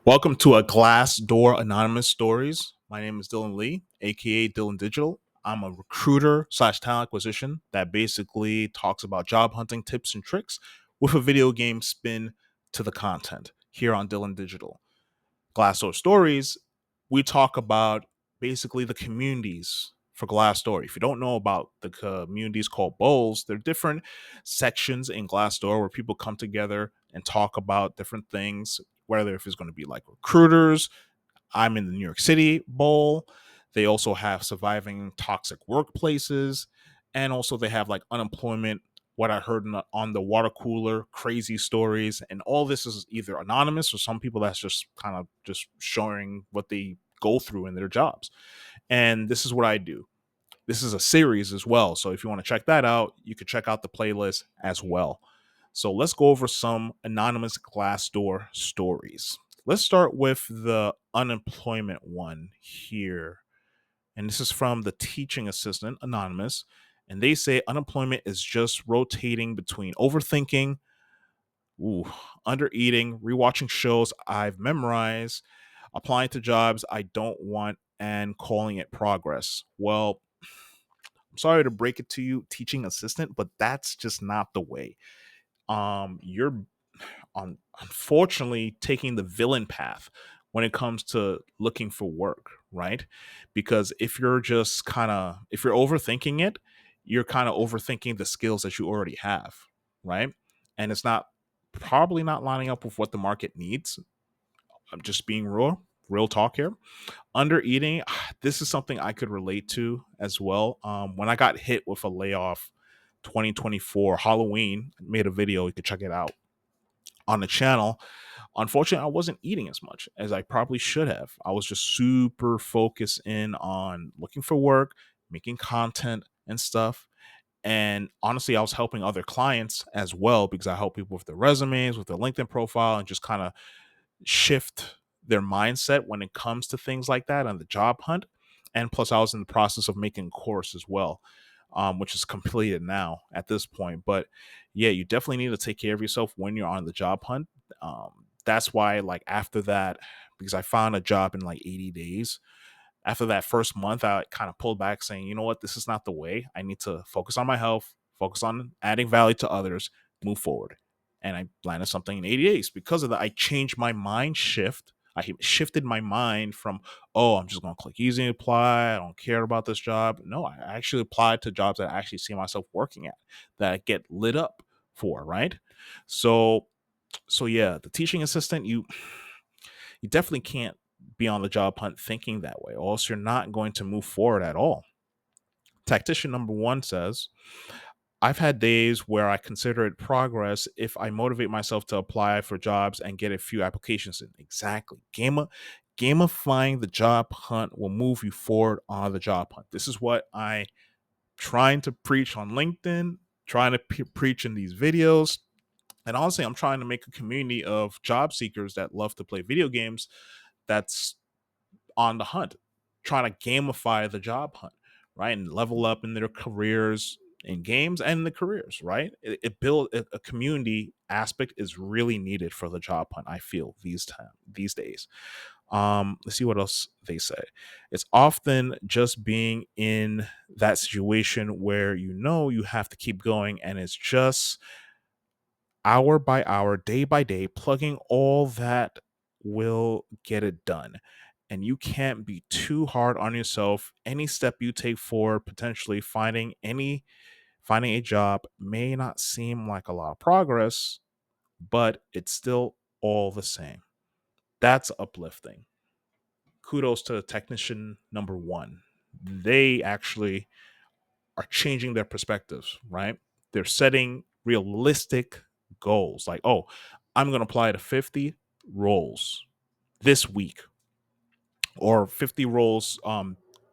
Welcome to a Glassdoor Anonymous Stories. My name is Dylan Lee, aka Dylan Digital. I'm a recruiter slash talent acquisition that basically talks about job hunting tips and tricks with a video game spin to the content here on Dylan Digital. Glassdoor Stories, we talk about basically the communities for Glassdoor. If you don't know about the communities called bowls, they're different sections in Glassdoor where people come together and talk about different things, whether if it's going to be like recruiters. I'm in the New York City Bowl. They also have surviving toxic workplaces, and also they have like unemployment. What I heard on the water cooler, crazy stories, and all this is either anonymous or some people that's just kind of just showing what they go through in their jobs. And this is what I do. This is a series as well. So if you want to check that out, you could check out the playlist as well. So let's go over some anonymous Glassdoor stories. Let's start with the unemployment one here. And this is from the teaching assistant, Anonymous. And they say unemployment is just rotating between overthinking, ooh, under eating, rewatching shows I've memorized, applying to jobs I don't want, and calling it progress. Well, I'm sorry to break it to you, teaching assistant, but that's just not the way. You're on unfortunately taking the villain path when it comes to looking for work, right? Because if you're overthinking it, you're kind of overthinking the skills that you already have, right? And it's not probably not lining up with what the market needs. I'm just being real talk here. Under eating, this is something I could relate to as well. When I got hit with a layoff 2024 Halloween, I made a video, you could check it out on the channel. Unfortunately, I wasn't eating as much as I probably should have. I was just super focused in on looking for work, making content and stuff. And honestly, I was helping other clients as well because I help people with their resumes, with their LinkedIn profile, and just kind of shift their mindset when it comes to things like that on the job hunt. And plus, I was in the process of making a course as well, which is completed now at this point. But yeah, you definitely need to take care of yourself when you're on the job hunt. That's why, like, after that, because I found a job in like 80 days. After that first month, I kind of pulled back saying, you know what, this is not the way. I need to focus on my health, focus on adding value to others, move forward. And I landed something in 80 days. Because of that, I changed my mind shift. I shifted my mind from, oh, I'm just going to click easy and apply. I don't care about this job. No, I actually applied to jobs that I actually see myself working at, that I get lit up for, right? So, so yeah, the teaching assistant, you definitely can't be on the job hunt thinking that way, or else you're not going to move forward at all. Tactician number one says, I've had days where I consider it progress if I motivate myself to apply for jobs and get a few applications in. Exactly. Gamifying the job hunt will move you forward on the job hunt. This is what I trying to preach on LinkedIn, trying to preach in these videos. And honestly, I'm trying to make a community of job seekers that love to play video games that's on the hunt, trying to gamify the job hunt, right? And level up in their careers in games and in the careers, right? It build a community aspect is really needed for the job hunt. I feel these days. Let's see what else they say. It's often just being in that situation where you know you have to keep going, and it's just hour by hour, day by day, plugging all that will get it done. And you can't be too hard on yourself. Any step you take forward, potentially finding a job may not seem like a lot of progress, but it's still all the same. That's uplifting. Kudos to technician number one. They actually are changing their perspectives, right? They're setting realistic goals like, oh, I'm going to apply to 50 roles this week or 50 roles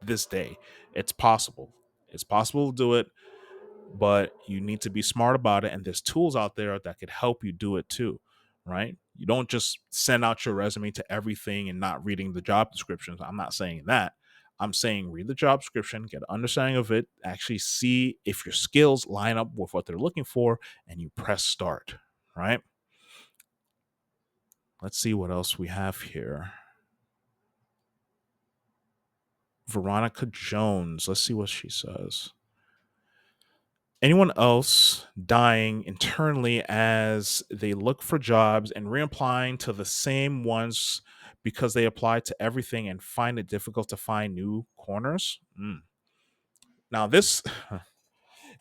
this day. It's possible. It's possible to do it, but you need to be smart about it. And there's tools out there that could help you do it too, right? You don't just send out your resume to everything and not reading the job descriptions. I'm not saying that. I'm saying read the job description, get an understanding of it, actually see if your skills line up with what they're looking for, and you press start, right? Let's see what else we have here. Veronica Jones. Let's see what she says. Anyone else dying internally as they look for jobs and reapplying to the same ones because they apply to everything and find it difficult to find new corners? Now this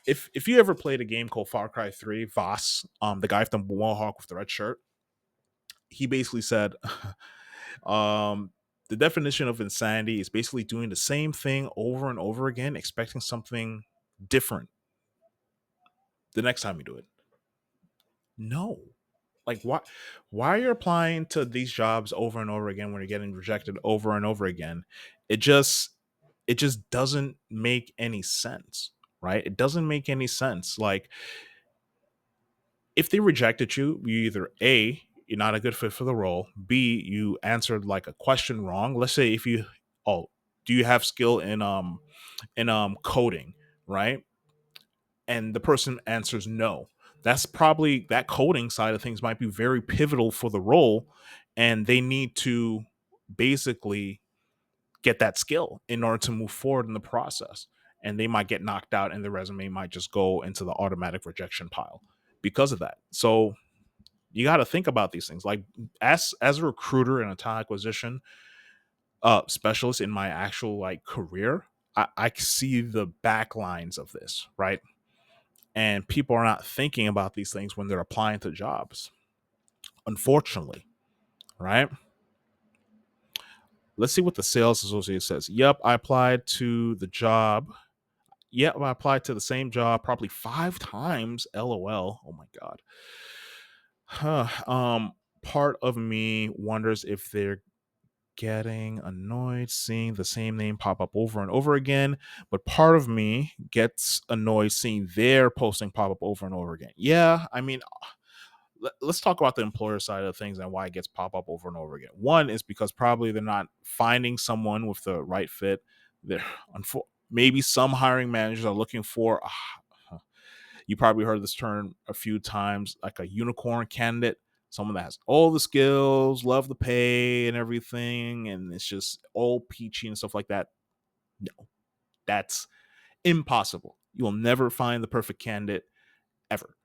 if you ever played a game called Far Cry 3, Voss, the guy from the Mohawk with the red shirt, he basically said um the definition of insanity is basically doing the same thing over and over again, expecting something different the next time you do it. No. Like why are you applying to these jobs over and over again when you're getting rejected over and over again? It just it just doesn't make any sense, right? It doesn't make any sense. Like if they rejected you, you either A, you're not a good fit for the role, B, you answered like a question wrong. Let's say if you oh, do you have skill in coding, right? And the person answers no. That's probably that coding side of things might be very pivotal for the role, and they need to basically get that skill in order to move forward in the process. And they might get knocked out, and the resume might just go into the automatic rejection pile because of that. So you got to think about these things. Like as a recruiter and a talent acquisition specialist in my actual like career, I see the back lines of this, right? And people are not thinking about these things when they're applying to jobs, unfortunately, right? Let's see what the sales associate says. Yep, I applied to the job. Yep, I applied to the same job probably 5 times. LOL. Oh my god. Huh. Part of me wonders if they're getting annoyed seeing the same name pop up over and over again, but part of me gets annoyed seeing their posting pop up over and over again. Yeah, I mean, let's talk about the employer side of things and why it gets pop up over and over again. One is because probably they're not finding someone with the right fit. They're maybe some hiring managers are looking for you probably heard this term a few times, like a unicorn candidate, someone that has all the skills, love the pay and everything, and it's just all peachy and stuff like that. No, that's impossible. You will never find the perfect candidate ever.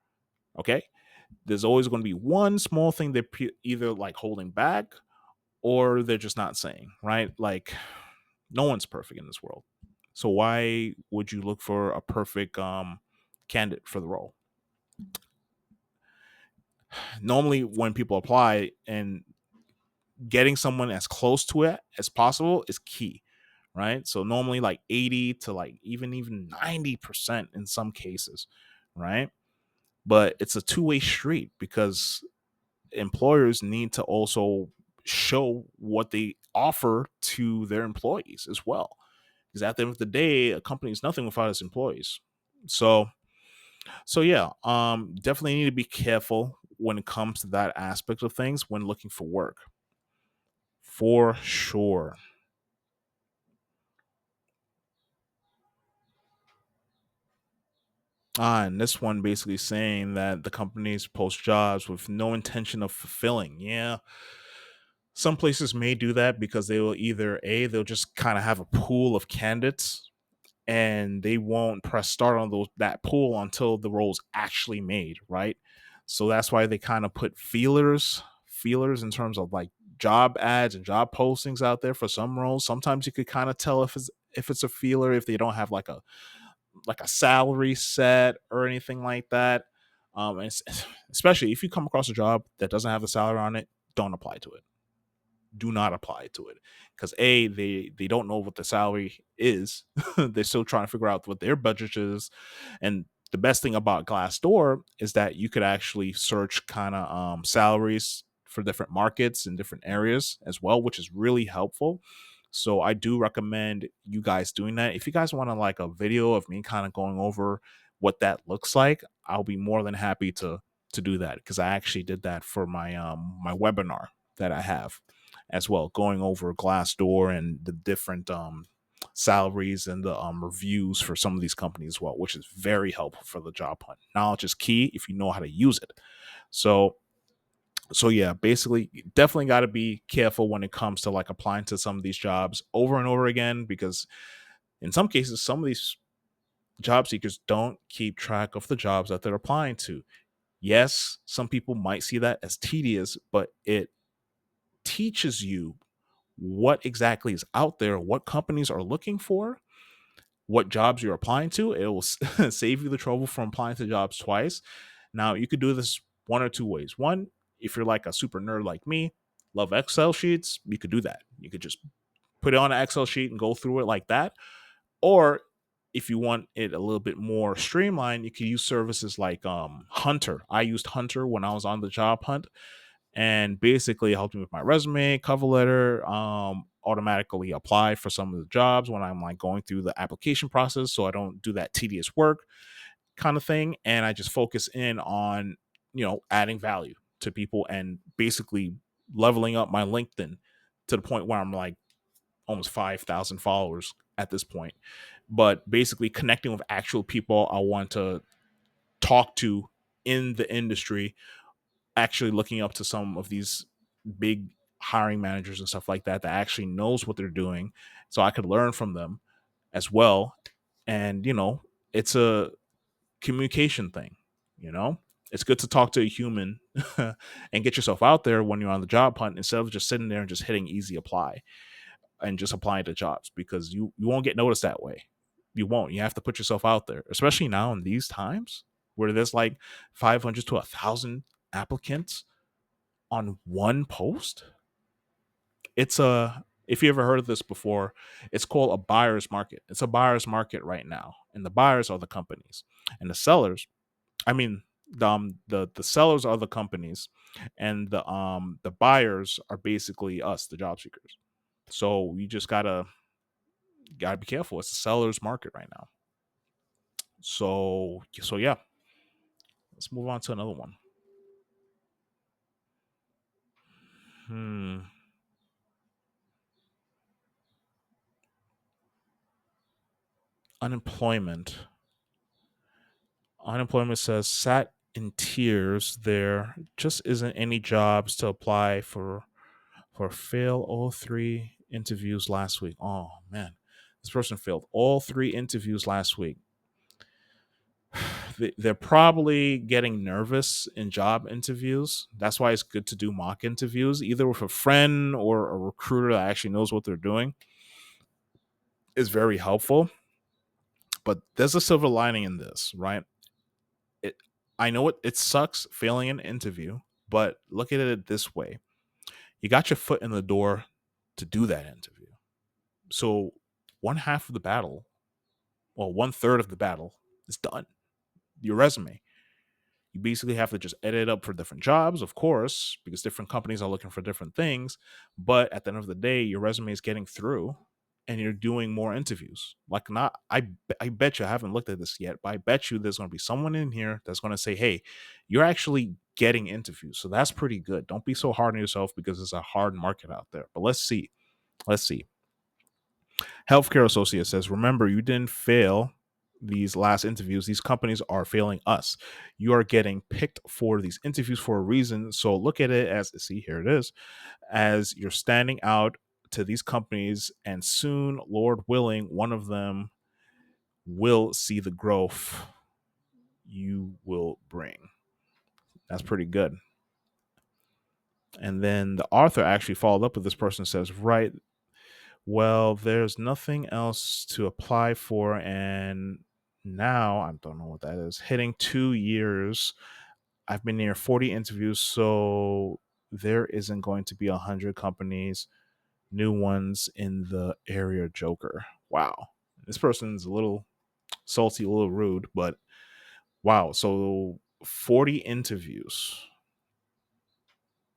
Okay, there's always going to be one small thing they're either like holding back or they're just not saying, right? Like no one's perfect in this world. So why would you look for a perfect candidate for the role? Normally when people apply and getting someone as close to it as possible is key, right? So normally like 80 to like even 90% in some cases, right? But it's a two-way street because employers need to also show what they offer to their employees as well. Because at the end of the day, a company is nothing without its employees. So yeah, definitely need to be careful when it comes to that aspect of things when looking for work. For sure. And this one basically saying that the companies post jobs with no intention of fulfilling. Yeah, some places may do that because they will either they'll just kind of have a pool of candidates and they won't press start on that pool until the role's actually made, right? So that's why they kind of put feelers in terms of like job ads and job postings out there for some roles. Sometimes you could kind of tell if it's a feeler if they don't have like a salary set or anything like that. And especially if you come across a job that doesn't have a salary on it, don't apply to it. Do not apply to it because they don't know what the salary is. They're still trying to figure out what their budget is, and the best thing about Glassdoor is that you could actually search kind of salaries for different markets and different areas as well, which is really helpful. So I do recommend you guys doing that. If you guys want to like a video of me kind of going over what that looks like, I'll be more than happy to do that because I actually did that for my webinar that I have as well, going over Glassdoor and the different salaries and the reviews for some of these companies as well, which is very helpful for the job hunt. Knowledge is key if you know how to use it. So So yeah, basically definitely got to be careful when it comes to like applying to some of these jobs over and over again, because in some cases some of these job seekers don't keep track of the jobs that they're applying to. Yes, some people might see that as tedious, but it teaches you what exactly is out there, what companies are looking for, what jobs you're applying to. It will save you the trouble from applying to jobs twice. Now, you could do this one or two ways. One, if you're like a super nerd like me, love Excel sheets, you could do that. You could just put it on an Excel sheet and go through it like that. Or if you want it a little bit more streamlined, you could use services like Hunter. I used Hunter when I was on the job hunt, and basically it helped me with my resume, cover letter, automatically apply for some of the jobs when I'm like going through the application process, so I don't do that tedious work kind of thing, and I just focus in on, adding value to people and basically leveling up my LinkedIn to the point where I'm like almost 5,000 followers at this point. But basically connecting with actual people I want to talk to in the industry, actually looking up to some of these big hiring managers and stuff like that actually knows what they're doing, so I could learn from them as well. And it's a communication thing. you know it's good to talk to a human and get yourself out there when you're on the job hunt, instead of just sitting there and just hitting easy apply and just applying to jobs, because you won't get noticed that way. You won't. You have to put yourself out there, especially now in these times where there's like 500 to 1,000 applicants on one post. It's a If you ever heard of this before, it's called a buyer's market. It's a buyer's market right now, and the buyers are the companies, and the sellers, I mean, the sellers are the companies, and the buyers are basically us, the job seekers. So you just gotta be careful. It's a seller's market right now. So yeah, let's move on to another one. Hmm. Unemployment. Unemployment says sat in tears. There just isn't any jobs to apply for fail all three interviews last week. Oh man, this person failed all three interviews last week. They're probably getting nervous in job interviews. That's why it's good to do mock interviews, either with a friend or a recruiter that actually knows what they're doing. Is very helpful. But there's a silver lining in this, right? It, I know it sucks failing an interview, but look at it this way: you got your foot in the door to do that interview. So one half of the battle, well, one third of the battle is done. Your resume. You basically have to just edit up for different jobs, of course, because different companies are looking for different things. But at the end of the day, your resume is getting through and you're doing more interviews. Like, not, I bet you, I haven't looked at this yet, but I bet you there's going to be someone in here that's going to say, hey, you're actually getting interviews. So that's pretty good. Don't be so hard on yourself, because it's a hard market out there. But let's see. Let's see. Healthcare Associate says, remember, you didn't fail these last interviews. These companies are failing us. You are getting picked for these interviews for a reason. So look at it as, see, here it is, as you're standing out to these companies, and soon, Lord willing, one of them will see the growth you will bring. That's pretty good. And then the author actually followed up with this person, says, right, well, there's nothing else to apply for, and now I don't know what that is. Hitting 2 years, I've been near 40 interviews, so there isn't going to be 100 companies, new ones in the area. Joker. Wow, this person's a little salty, a little rude, but wow. So 40 interviews,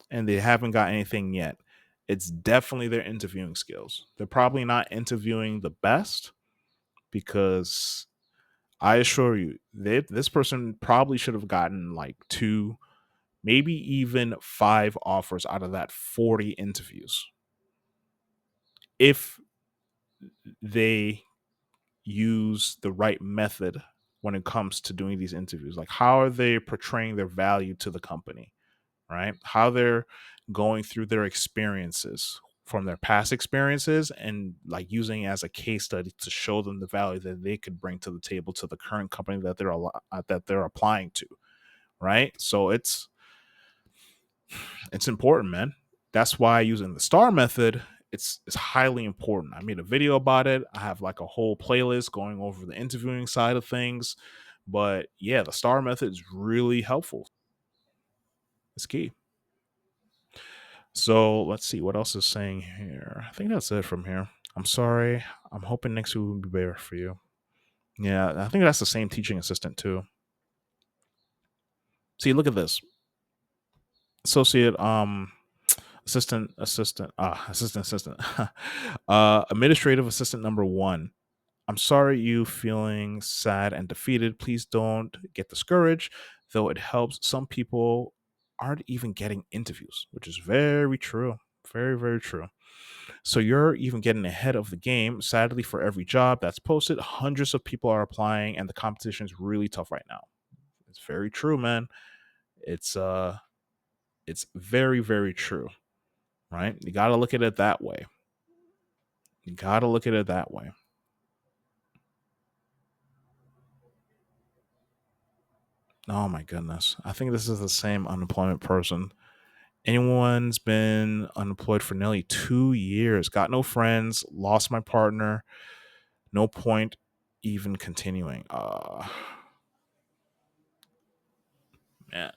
and they haven't got anything yet. It's definitely their interviewing skills. They're probably not interviewing the best, because I assure you, this person probably should have gotten like two, maybe even five offers out of that 40 interviews, if they use the right method when it comes to doing these interviews. Like, how are they portraying their value to the company? right? How they're going through their experiences from their past experiences and like using it as a case study to show them the value that they could bring to the table to the current company that that they're applying to, right? So it's important, man. That's why using the star method, it's highly important. I made a video about it. I have like a whole playlist going over the interviewing side of things. But yeah, the star method is really helpful. It's key. So let's see what else is saying here. I think that's it from here. I'm sorry. I'm hoping next week will be better for you. Yeah, I think that's the same teaching assistant too. See, look at this. Associate assistant administrative assistant number 1. I'm sorry you feeling sad and defeated. Please don't get discouraged, though it helps. Some people aren't even getting interviews, which is very true. Very, very true. So you're even getting ahead of the game. Sadly, for every job that's posted, hundreds of people are applying, and the competition is really tough right now. It's very true, man. It's it's very, very true, right? You gotta look at it that way. You gotta look at it that way. Oh my goodness. I think this is the same unemployment person. Anyone's been unemployed for nearly 2 years, got no friends, lost my partner, no point even continuing. Man,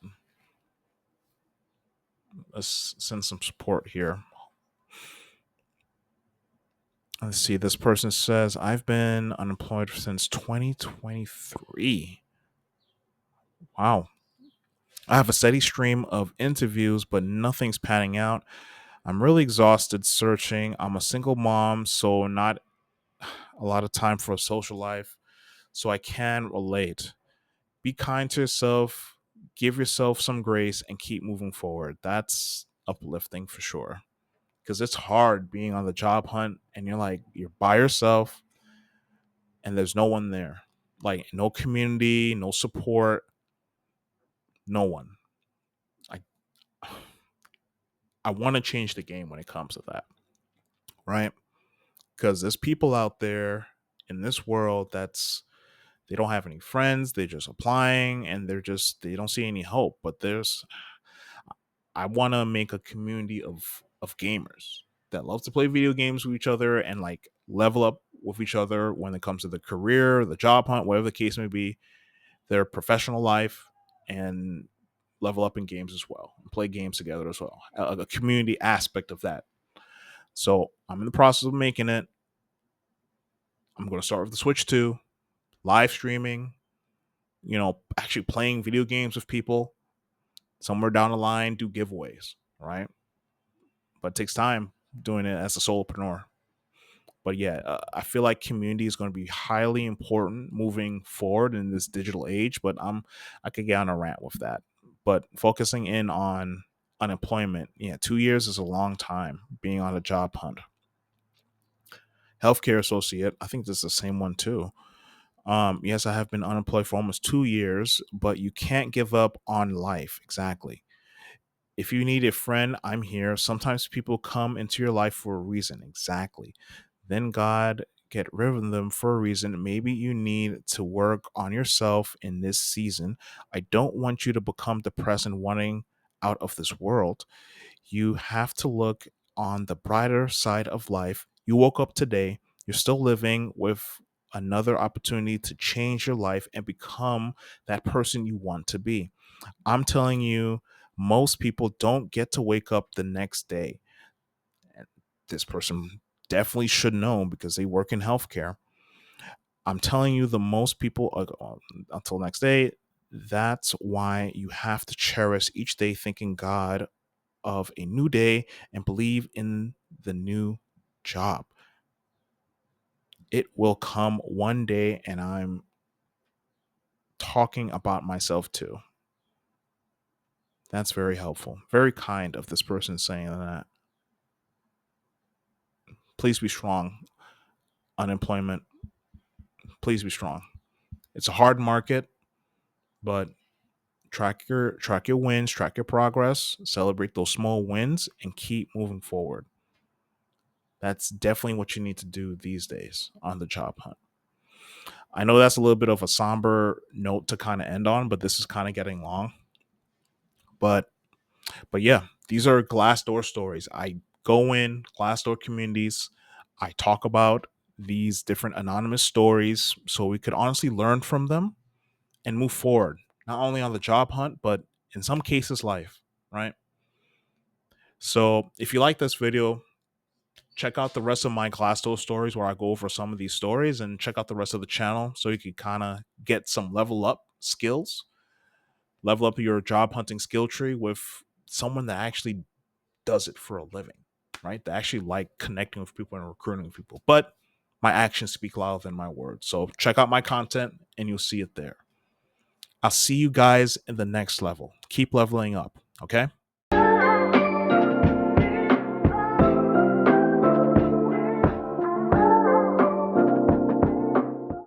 let's send some support here. Let's see. This person says, I've been unemployed since 2023. Wow. I have a steady stream of interviews, but nothing's panning out. I'm really exhausted searching. I'm a single mom, so not a lot of time for a social life. So I can relate. Be kind to yourself, give yourself some grace, and keep moving forward. That's uplifting for sure. Because it's hard being on the job hunt and you're by yourself and there's no one there. Like no community, no support, no one. I I want to change the game when it comes to that, right? Because there's people out there in this world that's they don't have any friends, they're just applying and they don't see any hope. But there's I want to make a community of gamers that love to play video games with each other and like level up with each other when it comes to the career, the job hunt, whatever the case may be, their professional life, and level up in games as well, and play games together as well. A community aspect of that. So I'm in the process of making it. I'm going to start with the Switch 2, live streaming, actually playing video games with people. Somewhere down the line, do giveaways, right? But it takes time doing it as a solopreneur. But yeah, I feel like community is going to be highly important moving forward in this digital age. But I could get on a rant with that. But focusing in on unemployment, yeah, 2 years is a long time being on a job hunt. Healthcare associate, I think this is the same one too. Yes, I have been unemployed for almost 2 years, but you can't give up on life. Exactly. If you need a friend, I'm here. Sometimes people come into your life for a reason. Exactly. Then God get rid of them for a reason. Maybe you need to work on yourself in this season. I don't want you to become depressed and wanting out of this world. You have to look on the brighter side of life. You woke up today. You're still living with another opportunity to change your life and become that person you want to be. I'm telling you, most people don't get to wake up the next day. And this person definitely should know because they work in healthcare. I'm telling you, the most people until next day. That's why you have to cherish each day, thinking God of a new day and believe in the new job. It will come one day, and I'm talking about myself too. That's very helpful. Very kind of this person saying that. Please be strong. Unemployment, please be strong. It's a hard market, but Track your wins, track your progress, celebrate those small wins, and keep moving forward. That's definitely what you need to do these days on the job hunt. I know that's a little bit of a somber note to kind of end on, but this is kind of getting long. But yeah, these are Glassdoor stories. I go in Glassdoor communities, I talk about these different anonymous stories so we could honestly learn from them and move forward, not only on the job hunt, but in some cases, life, right? So if you like this video, check out the rest of my Glassdoor stories where I go over some of these stories, and check out the rest of the channel so you can kind of get some level up skills, level up your job hunting skill tree with someone that actually does it for a living, right? They actually like connecting with people and recruiting with people. But my actions speak louder than my words. So check out my content and you'll see it there. I'll see you guys in the next level. Keep leveling up, okay?